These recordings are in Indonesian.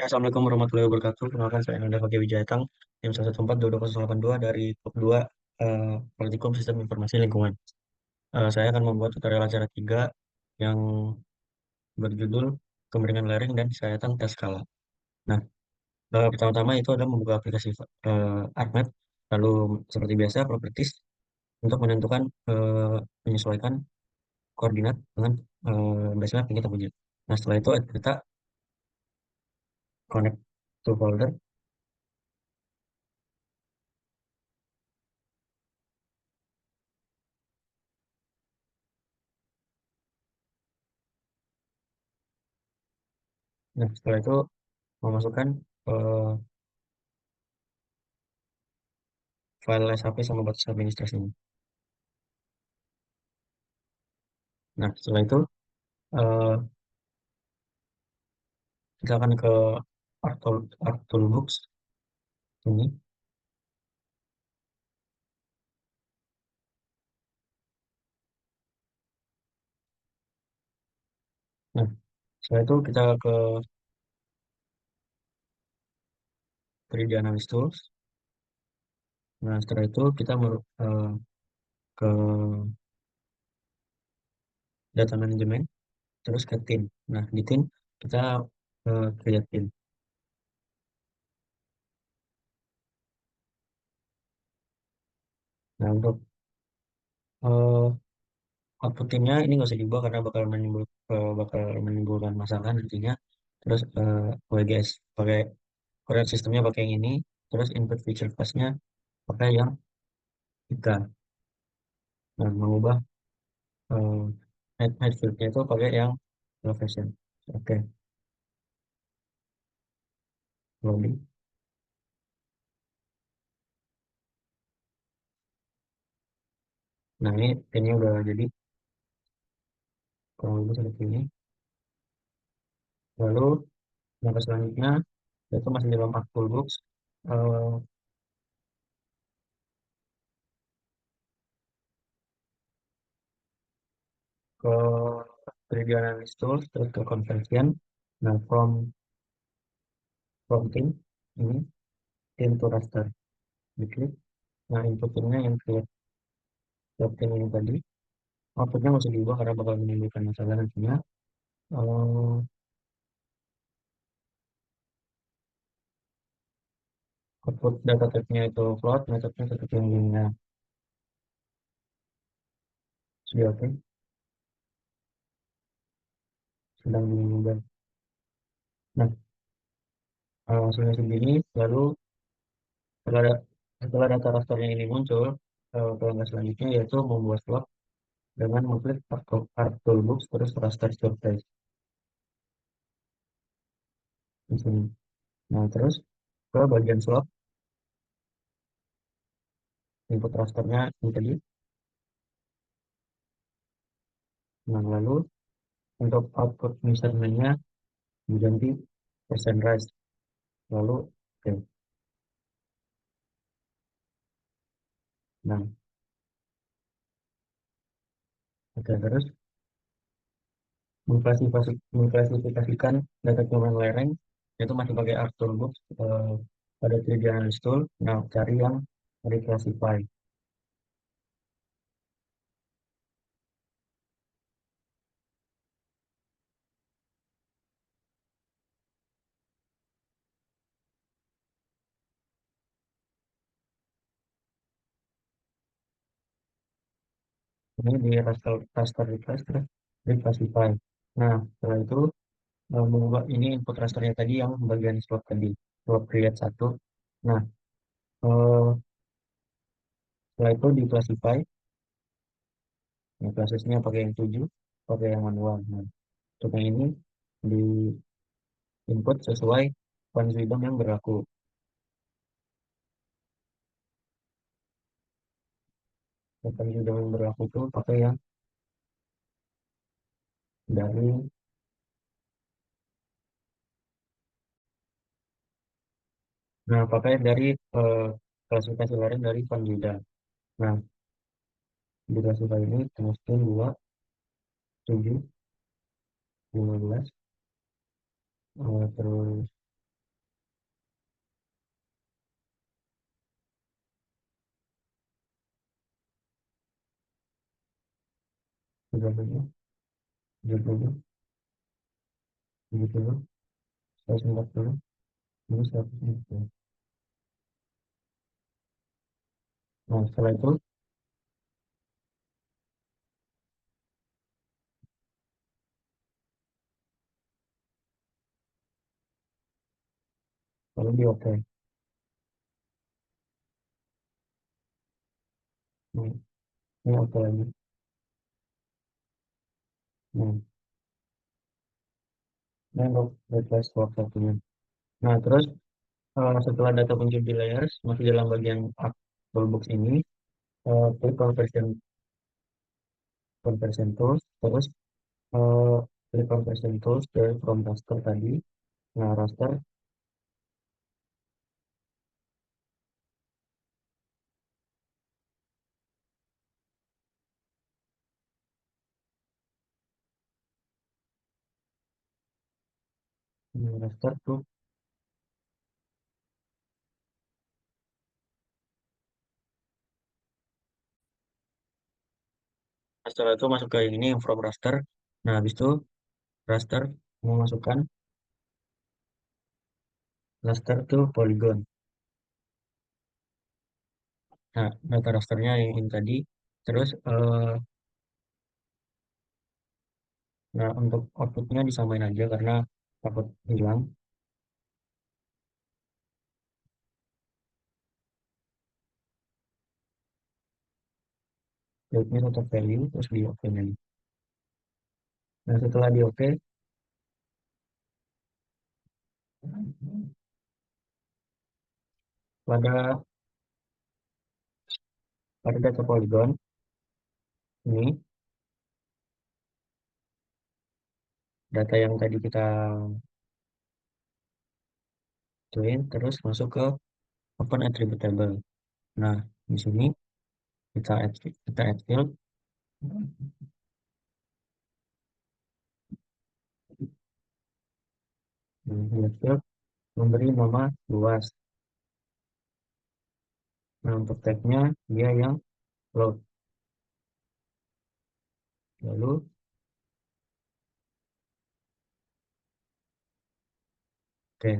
Ya, Assalamualaikum warahmatullahi wabarakatuh. Kenalkan saya Nanda Fakih Wijayatang, tim 114 22082 dari POP 2 Praktikum Sistem Informasi Lingkungan. Saya akan membuat tutorial acara 3 yang berjudul Kemiringan Lereng dan Sayatan Tes Skala. Nah, pertama-tama itu adalah membuka aplikasi ArcMap, lalu seperti biasa properties untuk menentukan menyesuaikan koordinat dengan baseline yang kita punya. Nah, setelah itu kita connect to folder. Nah, setelah itu memasukkan eh, file SHP sama batas administrasinya. Nah, setelah itu eh, kita akan ke Art Toolbox ini. Nah, setelah itu kita ke 3D Analysis Tools. Nah, setelah itu kita ke Data Management, terus ke Tin. Nah, di Tin kita create Tin. Nah, untuk eh, output timnya ini nggak usah diubah karena bakal menimbulkan masalah nantinya. Terus WGS pakai Correct sistemnya pakai yang ini. Terus input feature class-nya pakai yang ikan. Nah, mengubah eh, head field-nya itu pakai yang profession. Oke, loading. Nah, ini udah jadi kurang lebih seperti ini. Lalu langkah selanjutnya itu masih di dalam toolbox, eh, ke 3D Analysis Tools, terus ke Conversion. Nah, from theme ini theme to raster diklik. Nah, inputnya yang create theme ini tadi, outputnya masih diubah karena bakal menimbulkan masalah nantinya. Eh, Output data type-nya itu float, metodenya seperti yang ini. Nah, sudah oke, sedang diubah. Nah, hasilnya segini, lalu setelah, setelah data rasternya ini muncul, pelanggan selanjutnya yaitu membuat vlog dengan mengklik Art Toolbox terus raster surface di sini. Nah, terus ke bagian slot, input rasternya ini tadi. Nah, lalu untuk output measurement-nya diganti percent rise. Lalu, oke. Nah, oke, terus mengklasifikasikan data keluaran lereng itu masih pakai Art Toolbox pada 3D Analysis Tool. Nah, cari yang reclassify. Ini di raster request terus reclassify. Nah, setelah itu mengubah ini input rasternya tadi yang bagian slot tadi, slot create satu. Nah, eh, setelah itu di classify, ya, classesnya pakai yang 7 pakai yang manual. Nah, untuk yang ini di input sesuai font freedom yang berlaku. Font freedom yang berlaku itu pakai yang dari, nah, pakai dari eh, klasifikasi lereng dari Van Juda. Nah, di klasifikasi ini masukin 2, 7, 15, terus 30, 70, 70, 140, ini 150. Nah, setelah itu lalu di oke. Nah, ini oke lagi. Nah, ini untuk request work satunya. Nah, terus setelah data muncul di layers, masih dalam bagian toolbox ini, klik conversion tools, terus eh, klik conversion tools dari from raster tadi. Nah, raster, raster tuh. Setelah itu masuk ke ini from raster. Nah, habis itu raster memasukkan raster tuh polygon. Nah, data rasternya yang ini tadi. Terus, nah untuk outputnya disamain aja karena takut hilang. Outputnya tetap value, terus di oke lagi. Nah, setelah di oke, pada pada data polygon ini, data yang tadi kita join, terus masuk ke open attribute table. Nah, di sini kita add field. Nah, add field memberi nama luas. Nah, untuk tag-nya dia yang load. Lalu, oke.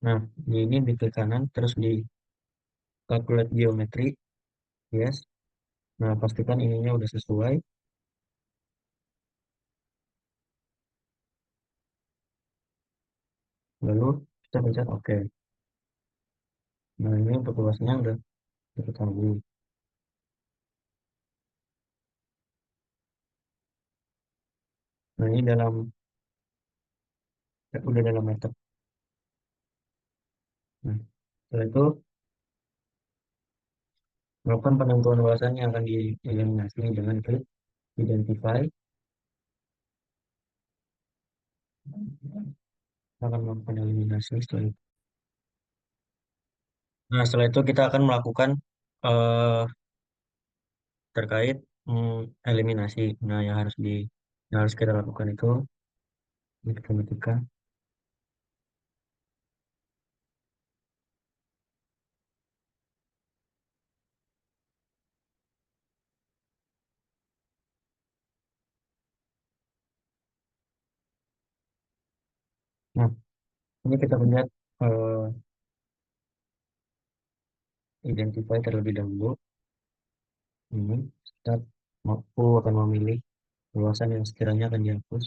Nah, di ini di klik kanan, terus di calculate geometry, yes. Nah, pastikan ininya udah sesuai. Lalu, kita pencet oke. Nah, ini untuk luasnya udah diketahui. Nah, ini udah dalam method. Nah, setelah itu, melakukan penentuan luasan yang akan dieliminasi dengan klik identify. Kita akan melakukan eliminasi setelah itu. Nah, setelah itu kita akan melakukan eh, terkait eliminasi. Nah, yang harus kita lakukan itu kita ketika. Nah, ini kita lihat eh, identify terlebih dahulu. Ini kita mampu akan memilih luasan yang sekiranya akan dihapus.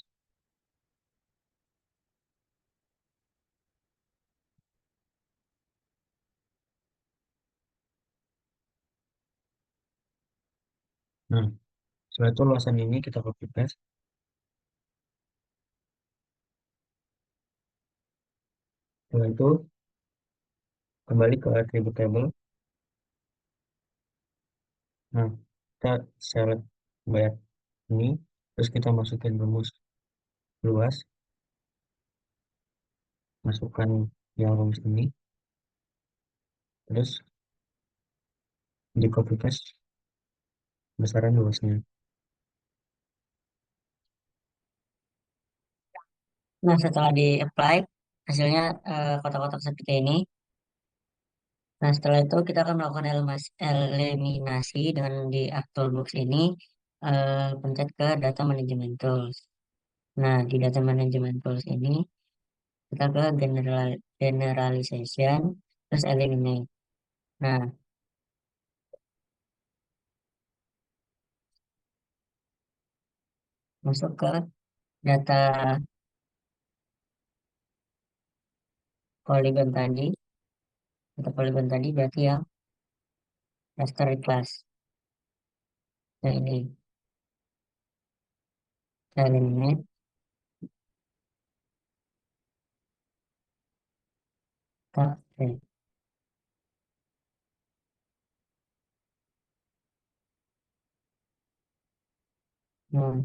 Nah, setelah itu luasan ini kita copy paste. Setelah itu kembali ke attribute table. Nah, kita select bayar ini, terus kita masukin rumus luas, masukkan yang rumus ini, terus di copy paste besaran luasnya. Nah, setelah di-apply, hasilnya kotak-kotak seperti ini. Nah, setelah itu kita akan melakukan eliminasi dengan di toolbox ini. pencet ke data management tools. Nah, di data management tools ini kita ke generalization, terus eliminate. Nah, masuk ke data polygon tadi. Data polygon tadi berarti yang raster class. Nah, ini kita eliminate. Kita save. Nah,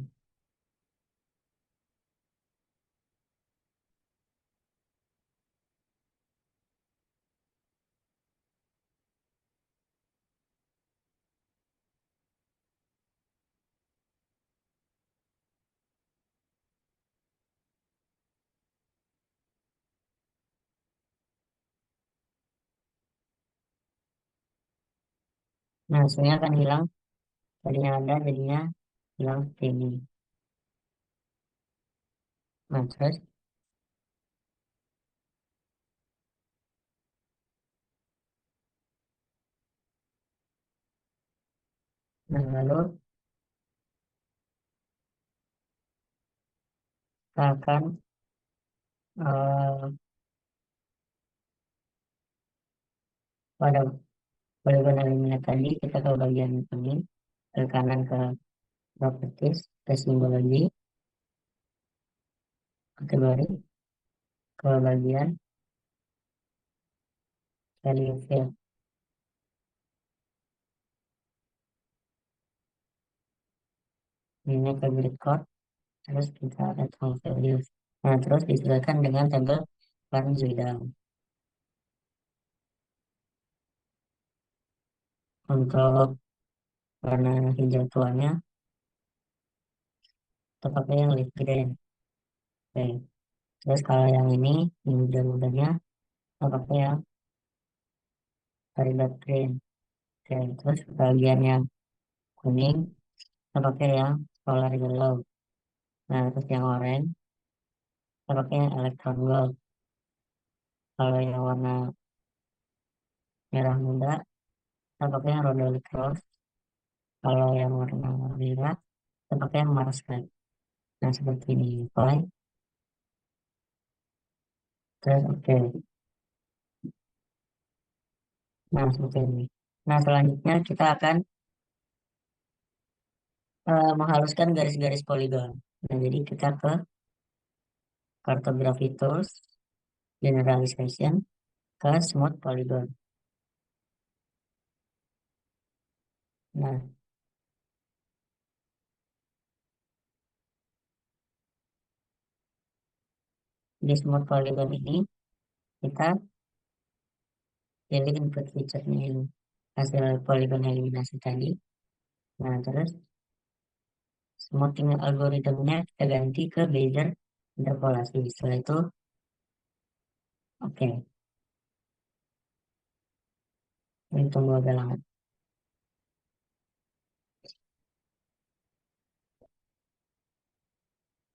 nah, hasilnya akan hilang. Tadinya ada, jadinya hilang seperti ini. Nah, terus, nah, lalu kita akan eh, pada polygon eliminate tadi, kita ke bagian ini, ke kanan ke properties, ke simbologi, kategori, ke bagian value field. Ini ke grid code, terus kita add all values. Nah, terus disesuaikan dengan tabel warna hijau. Untuk warna hijau tuanya, kita pakai yang leaf green. Oke. Terus kalau yang ini, yang hijau-hijaunya, kita pakai yang Peridot green. Oke. Terus bagian yang kuning, kita pakai yang solar yellow. Nah, terus yang orange, kita pakai yang electron gold. Kalau yang warna merah muda, kita pakai yang rhodolic rose. Kalau yang warna merah, kita pakai yang Mars red. Nah, seperti ini. Fine. Terus, oke. Nah, seperti ini. Nah, selanjutnya kita akan menghaluskan garis-garis poligon. Nah, jadi kita ke cartography tools, generalization, ke smooth polygon. Nah, di smooth polygon ini kita pilih input feature-nya yang hasil polygon eliminasi tadi. Nah, terus smoothing algoritmnya kita ganti ke Bezier interpolasi. Setelah itu, oke, ini tunggu agak lama.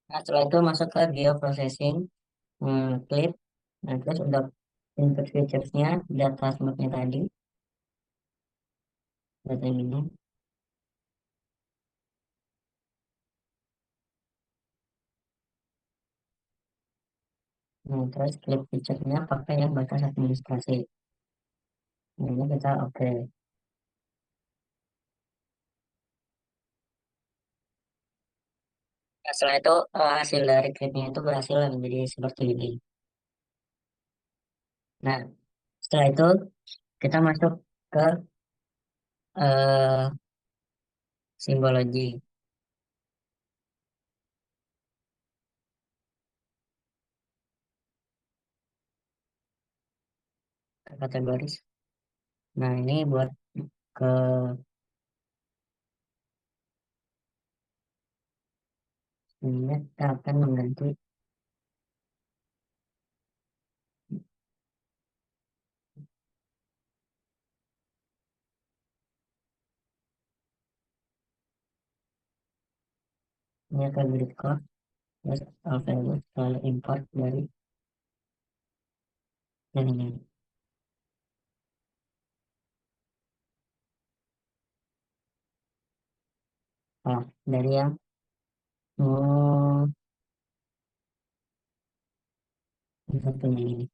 Nah, setelah itu masuk ke geoprocessing, clip. Nah, terus untuk input features-nya, data smooth-nya tadi, data yang ini. Nah, terus clip feature-nya pakai yang batas administrasi. Nah, ini kita oke. Nah, setelah itu hasil dari clipnya itu berhasil menjadi seperti ini. Nah, setelah itu kita masuk ke eh, simbologi, ke kategoris. Nah, ini buat ke ini kita akan mengganti ini ke grid code, terus value selalu import dari yang ini. Nah, dari yang oh, yang satunya ini.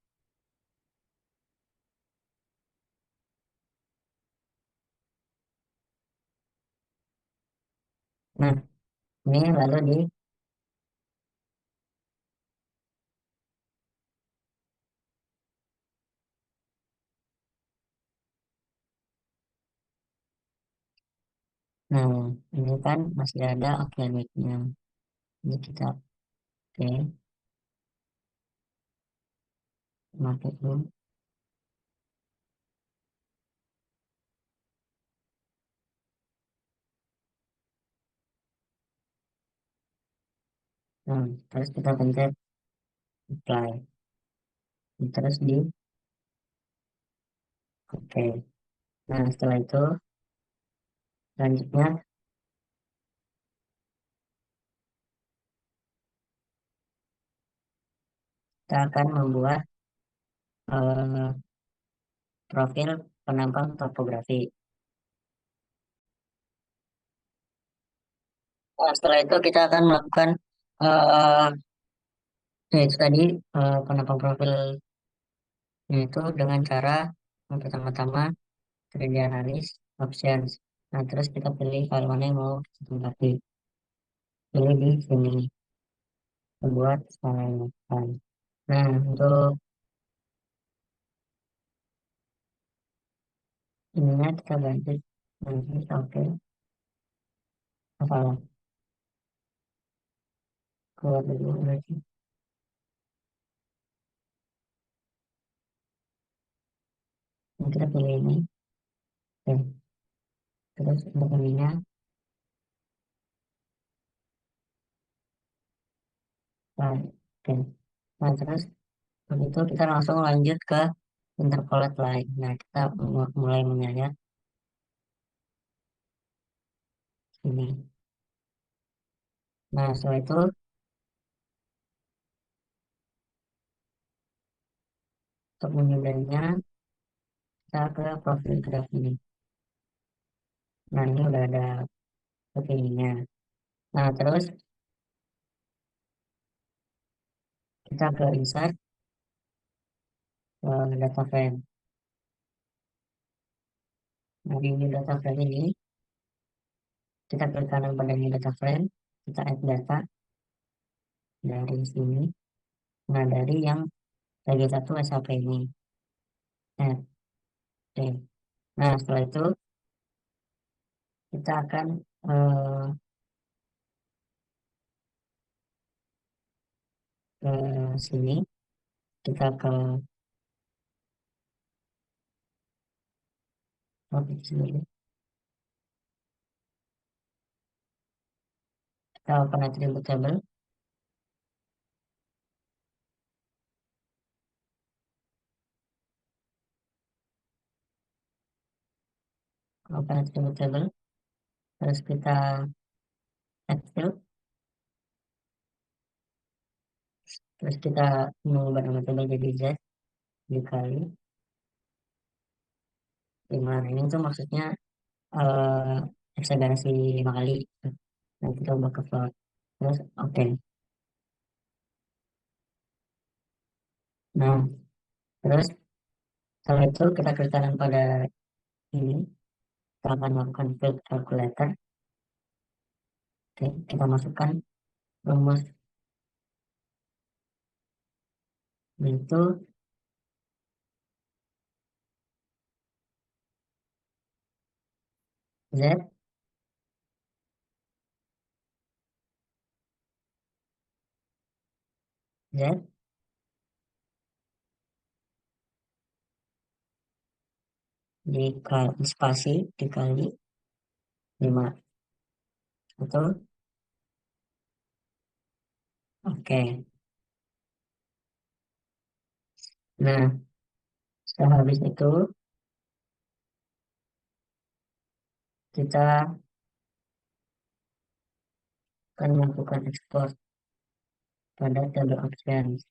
Nah, ini lalu di, nah, ini kan masih ada academic-nya. Ini kita oke, pakai dulu. Nah, terus kita pencet apply. Terus di oke. Nah, setelah itu selanjutnya kita akan membuat eh, profil penampang topografi. Nah, setelah itu kita akan melakukan eh yaitu tadi penampang profil itu dengan cara yang pertama-tama 3D analysis options. Nah, terus kita pilih file mana yang mau kita tempati. Pilih di sini, buat file. Nah, untuk ininya kita ganti. Nanti oke, salah. Keluar dulu berarti. Nah, kita pilih ini. Oke. Terus untuk ininya, nah, oke. Nah, terus begitu kita langsung lanjut ke interpolate line. Nah, kita mulai menyayat ini. Nah, setelah itu untuk menghindarinya kita ke profil graph ini. Nah, ini udah ada opininya. Nah, terus kita ke insert data frame. Nah, di new data frame ini kita klik kanan pada new data frame, kita add data dari sini. Nah, dari yang tag satu SHP ini. Add. Oke. Nah, setelah itu kita akan eh, ke sini, kita ke topik sini, kita open attribute table, open attribute table, terus kita add field, terus kita mengubah nama table jadi Z dikali 5. Ini tuh maksudnya eh eksagerasi 5 kali. Nah, kita ubah ke float. Terus oke. Nah, terus setelah itu kita klik kanan pada ini, kita akan melakukan field calculator. Oke, kita masukkan rumus itu Z Z dikali spasi dikali 5. Betul? Oke. Nah, setelah habis itu kita akan melakukan ekspor pada table options.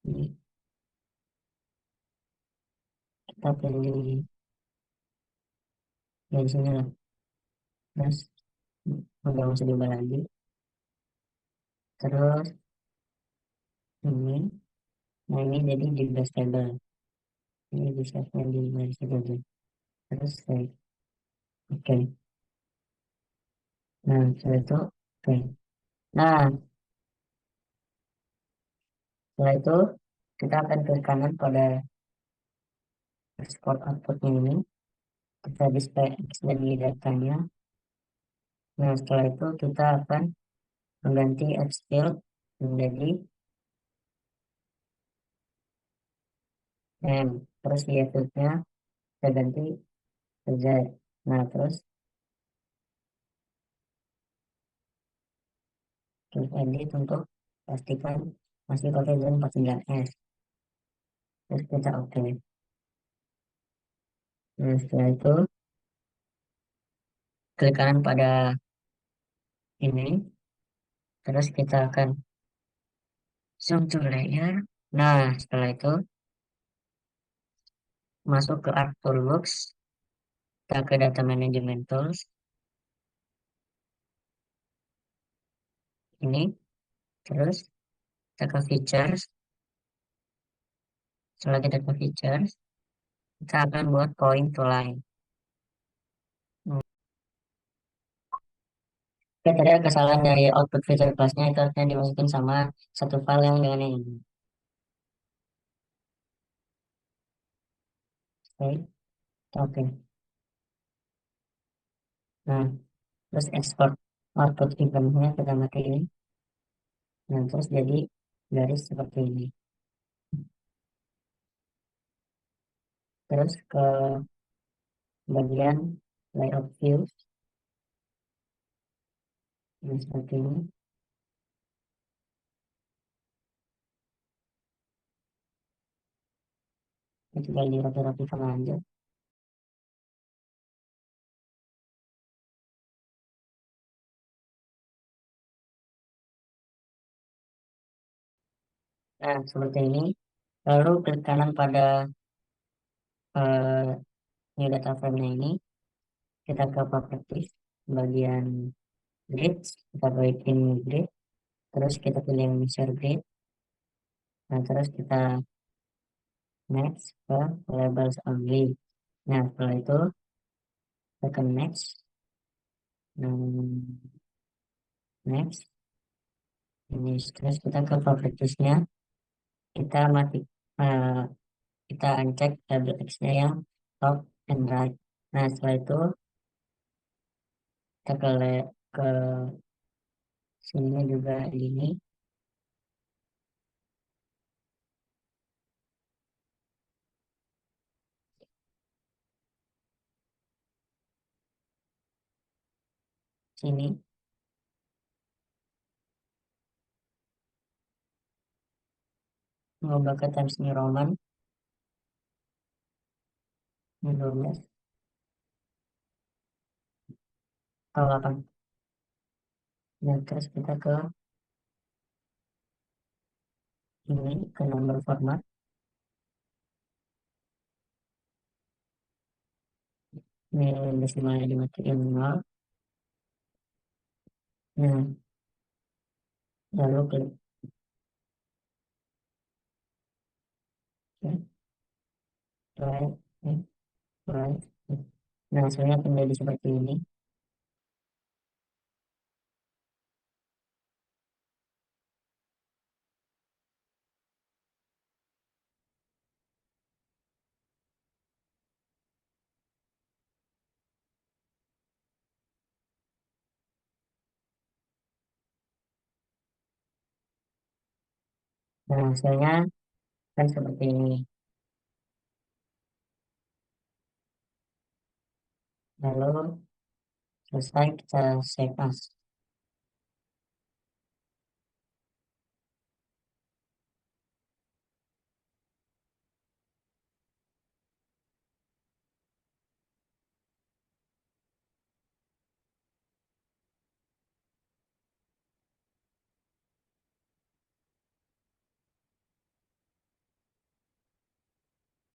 Jadi kita pilih dari sini lah. Terus udah masuk diubah lagi. Terus ini, nah ini jadi di base table. Ini bisa di base table. Terus save. Oke. Nah setelah itu, oke. Nah setelah itu kita akan klik kanan pada export outputnya ini. Kita display X dari datanya. Nah setelah itu kita akan mengganti X field menjadi M. Terus Y fieldnya kita ganti ke Z. Nah terus klik edit untuk pastikan masih pakai Zen 49S. Terus kita oke. Nah setelah itu klik kanan pada ini. Terus kita akan zoom to layer. Nah setelah itu masuk ke Art Toolbox. Kita ke Data Management Tools. Ini. Terus kita ke Features. Setelah kita ke Features, kita akan buat point to line. Oke, tadi ada kesalahan dari output feature class-nya, itu harusnya dimasukin sama satu file yang dengan ini. Oke, oke. Nah, terus export output eventnya kita pakai ini. Nah, terus jadi garis seperti ini. Terus ke bagian layout view, ini seperti ini. Ini tinggal di roti-roti sama aja. Nah, seperti ini. Lalu klik kanan pada eh, new data frame-nya ini. Kita ke properties, bagian grid, kita bikin grid. Terus kita pilih yang share grid. Nah, terus kita next ke labels only. Nah, setelah itu kita ke next. Hmm, next. Ini terus kita ke propertiesnya. Kita mati, eh, kita uncheck label X-nya yang top and right. Nah, setelah itu kita ke sini juga ini. Sini. Ngubah ke Times New Roman. Ini 12. Atau 8. Dan terus kita ke ini, ke number format. Ini desimalnya dimatiin 0. Nah, lalu klik ya, right, ya, right. Nah, hasilnya akan menjadi seperti ini. Nah, hasilnya kan seperti ini. Lalu selesai kita save as.